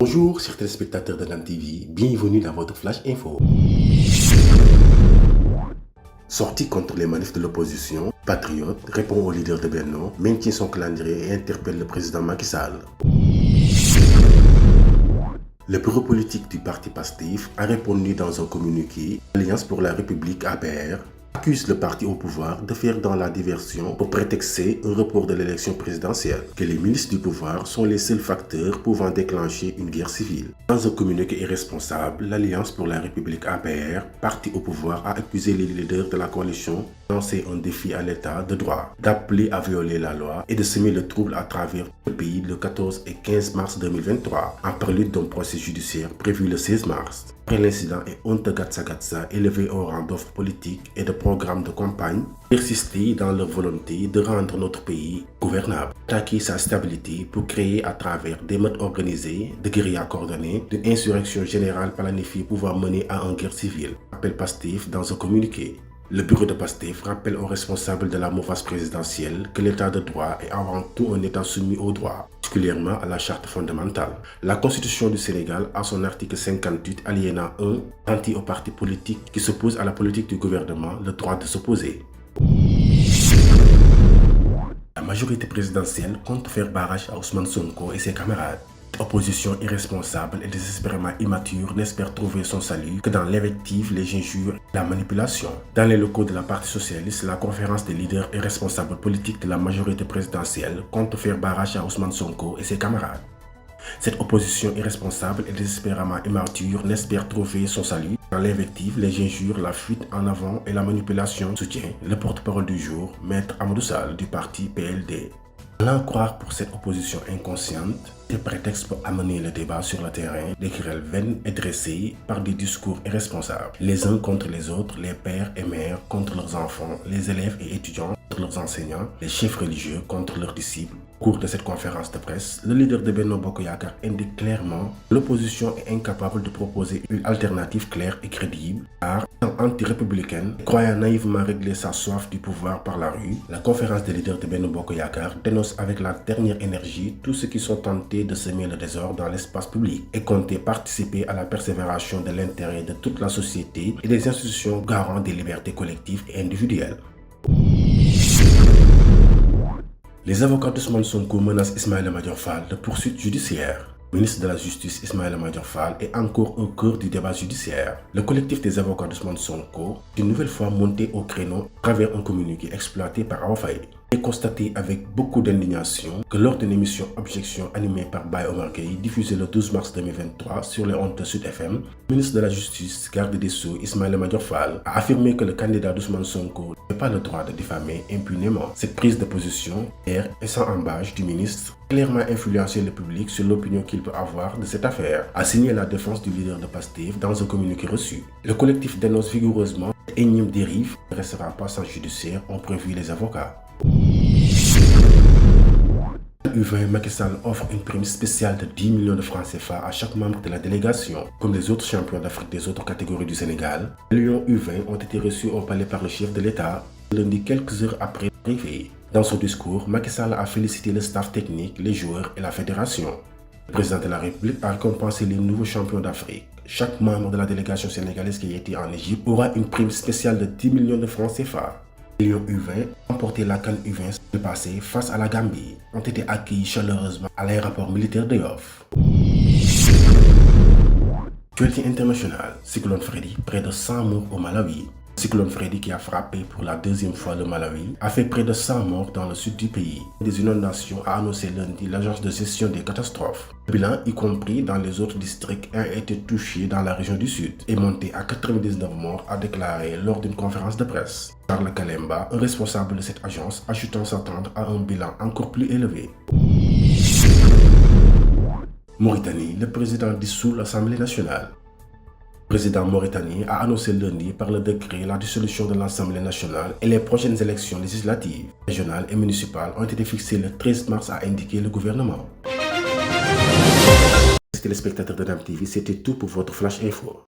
Bonjour chers téléspectateurs de NAM TV, bienvenue dans votre Flash Info. Sorti contre les manifs de l'opposition, Patriote répond au leader de Benno, maintient son calendrier et interpelle le président Macky Sall. Le bureau politique du parti PASTEF a répondu dans un communiqué. L'Alliance pour la République APR accuse le parti au pouvoir de faire dans la diversion pour prétexter un report de l'élection présidentielle, que les milices du pouvoir sont les seuls facteurs pouvant déclencher une guerre civile. Dans un communiqué irresponsable, l'Alliance pour la République APR, parti au pouvoir, a accusé les leaders de la coalition de lancer un défi à l'état de droit, d'appeler à violer la loi et de semer le trouble à travers le pays le 14 et 15 mars 2023, en prélude d'un procès judiciaire prévu le 16 mars. Après l'incident et Honte Gatsa élevé au rang d'offre politique et de programme de campagne, persister dans leur volonté de rendre notre pays gouvernable, attaquer sa stabilité pour créer à travers des meurtres organisés, de guérillas coordonnées, d'une insurrection générale planifiée pouvant mener à une guerre civile, appelle PASTEF dans un communiqué. Le bureau de PASTEF rappelle aux responsables de la mouvance présidentielle que l'état de droit est avant tout un état soumis au droit, particulièrement à la charte fondamentale. La Constitution du Sénégal, à son article 58, alinéa 1, garantit aux partis politiques qui s'opposent à la politique du gouvernement le droit de s'opposer. La majorité présidentielle compte faire barrage à Ousmane Sonko et ses camarades. Opposition irresponsable et désespérément immature n'espère trouver son salut que dans l'invective, les injures et la manipulation. Dans les locaux de la partie socialiste, la conférence des leaders et responsables politiques de la majorité présidentielle compte faire barrage à Ousmane Sonko et ses camarades. Cette opposition irresponsable et désespérément immature n'espère trouver son salut dans l'invective, les injures, la fuite en avant et la manipulation, soutient le porte-parole du jour, Maître Amadou Sall du parti PLD. L'en croire pour cette opposition inconsciente, des prétextes pour amener le débat sur le terrain, des querelles vaines et dressées par des discours irresponsables. Les uns contre les autres, les pères et mères contre leurs enfants, les élèves et étudiants contre leurs enseignants, les chefs religieux contre leurs disciples. Au cours de cette conférence de presse, le leader de Benno Bokk Yakaar indique clairement que l'opposition est incapable de proposer une alternative claire et crédible, car étant anti-républicaine, croyant naïvement régler sa soif du pouvoir par la rue, la conférence des leaders de Benno Bokk Yakaar dénonce avec la dernière énergie tous ceux qui sont tentés de semer le désordre dans l'espace public et compter participer à la persévération de l'intérêt de toute la société et des institutions garant des libertés collectives et individuelles. Les avocats d'Ousmane Sonko menacent Ismaïla Madior Fall de poursuites judiciaires. Le ministre de la Justice Ismaïla Madior Fall est encore au cœur du débat judiciaire. Le collectif des avocats d'Ousmane Sonko est une nouvelle fois monté au créneau à travers un communiqué exploité par Awa Faye. J'ai constaté avec beaucoup d'indignation que lors d'une émission Objection animée par Baye Omar Gueye diffusée le 12 mars 2023 sur les ondes de Sud FM, le ministre de la Justice, garde des Sceaux Ismaïla Madior Fall a affirmé que le candidat d'Ousmane Sonko n'a pas le droit de diffamer impunément. Cette prise de position, claire et sans embâche du ministre, clairement influencer le public sur l'opinion qu'il peut avoir de cette affaire, a signé la défense du leader de PASTEF dans un communiqué reçu. Le collectif dénonce vigoureusement cette énième dérive ne restera pas sans judiciaire, ont prévu les avocats. U20, Macky Sall offre une prime spéciale de 10 millions de francs CFA à chaque membre de la délégation. Comme les autres champions d'Afrique des autres catégories du Sénégal, les Lions U20 ont été reçus au palais par le chef de l'État lundi quelques heures après l'arrivée. Dans son discours, Macky Sall a félicité le staff technique, les joueurs et la fédération. Le président de la République a récompensé les nouveaux champions d'Afrique. Chaque membre de la délégation sénégalaise qui a été en Égypte aura une prime spéciale de 10 millions de francs CFA. Les Lions U20 ont remporté la CAN U20 le passé face à la Gambie, ont été accueillis chaleureusement à l'aéroport militaire de Yoff. Actualité internationale, cyclone Freddy, près de 100 morts au Malawi. Le cyclone Freddy qui a frappé pour la deuxième fois le Malawi a fait près de 100 morts dans le sud du pays. Des inondations a annoncé lundi l'agence de gestion des catastrophes. Le bilan, y compris dans les autres districts, a été touché dans la région du sud et monté à 99 morts, a déclaré lors d'une conférence de presse. Charles Kalemba, un responsable de cette agence, ajoutant s'attendre à un bilan encore plus élevé. Mauritanie, le président dissout l'Assemblée nationale. Le président mauritanien a annoncé lundi par le décret la dissolution de l'Assemblée nationale et les prochaines élections législatives, régionales et municipales ont été fixées le 13 mars, a indiqué le gouvernement. Téléspectateurs de NAM TV, c'était tout pour votre Flash Info.